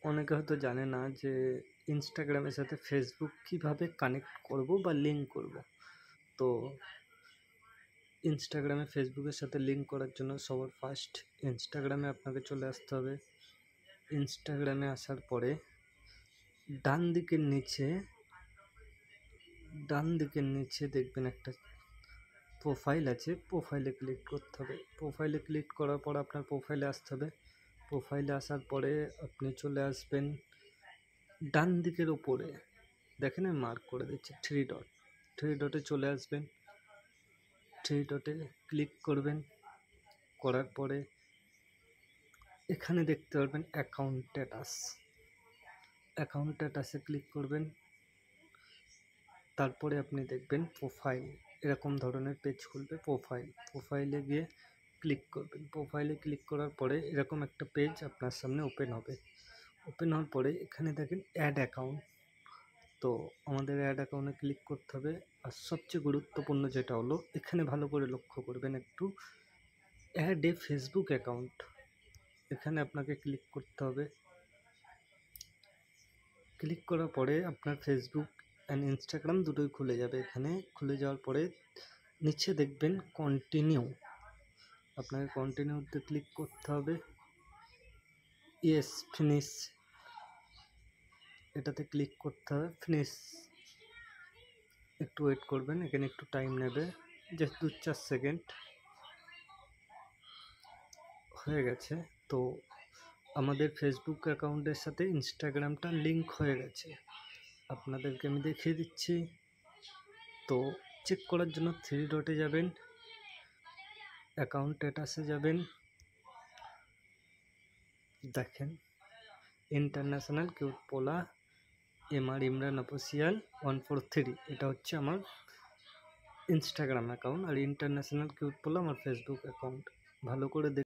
অনেকে হয়তো জানে না যে ইনস্টাগ্রামের সাথে ফেসবুক কিভাবে কানেক্ট করব বা লিঙ্ক করব। তো ইনস্টাগ্রামে ফেসবুকের সাথে লিঙ্ক করার জন্য সবার ফার্স্ট ইনস্টাগ্রামে আপনাকে চলে আসতে হবে। ইনস্টাগ্রামে আসার পরে ডান দিকের নিচে দেখবেন একটা প্রোফাইল আছে, প্রোফাইলে ক্লিক করতে হবে। প্রোফাইলে ক্লিক করার পর আপনার প্রোফাইলে আসতে হবে। প্রোফাইলে আসার পরে আপনি চলে আসবেন ডান দিকের ওপরে, দেখেন আমি মার্ক করে দিচ্ছি থ্রি ডটে চলে আসবেন। থ্রি ডটে ক্লিক করবেন, করার পরে এখানে দেখতে পারবেন অ্যাকাউন্ট স্ট্যাটাসে ক্লিক করবেন। তারপরে আপনি দেখবেন প্রোফাইল, এরকম ধরনের পেজ খুলবে। প্রোফাইলে গিয়ে ক্লিক করবেন। প্রোফাইলে ক্লিক করার পরে এরকম একটা পেজ আপনার সামনে ওপেন হবে। ওপেন হওয়ার পরে এখানে দেখেন অ্যাড অ্যাকাউন্ট। তো আমাদের অ্যাড অ্যাকাউন্টে ক্লিক করতে হবে। আর সবচেয়ে গুরুত্বপূর্ণ যেটা হলো, এখানে ভালো করে লক্ষ্য করবেন একটু, অ্যাড এ ফেসবুক অ্যাকাউন্ট, এখানে আপনাকে ক্লিক করতে হবে। ক্লিক করার পরে আপনার ফেসবুক অ্যান্ড ইনস্টাগ্রাম দুটোই খুলে যাবে। এখানে খুলে যাওয়ার পরে নিচে দেখবেন কন্টিনিউ, আপনাকে কন্টিনিউতে ক্লিক করতে হবে। ইয়েস, ফিনিশ, এটাতে ক্লিক করতে হবে। ফিনিশ, একটু ওয়েট করবেন, এখানে একটু টাইম নেবে, জাস্ট 2-4 সেকেন্ড। হয়ে গেছে। তো আমাদের ফেসবুক অ্যাকাউন্টের সাথে ইনস্টাগ্রামটা লিঙ্ক হয়ে গেছে। আপনাদেরকে আমি দেখিয়ে দিচ্ছি। তো চেক করার জন্য থ্রি ডটে যাবেন, অ্যাকাউন্ট স্ট্যাটাসে যাবেন, দেখেন ইন্টারন্যাশনাল কিউট পোলা MR ইমরান অফিসিয়াল 143, এটা হচ্ছে আমার ইনস্টাগ্রাম অ্যাকাউন্ট। আর ইন্টারন্যাশনাল কিউট পোলা আমার ফেসবুক অ্যাকাউন্ট। ভালো করে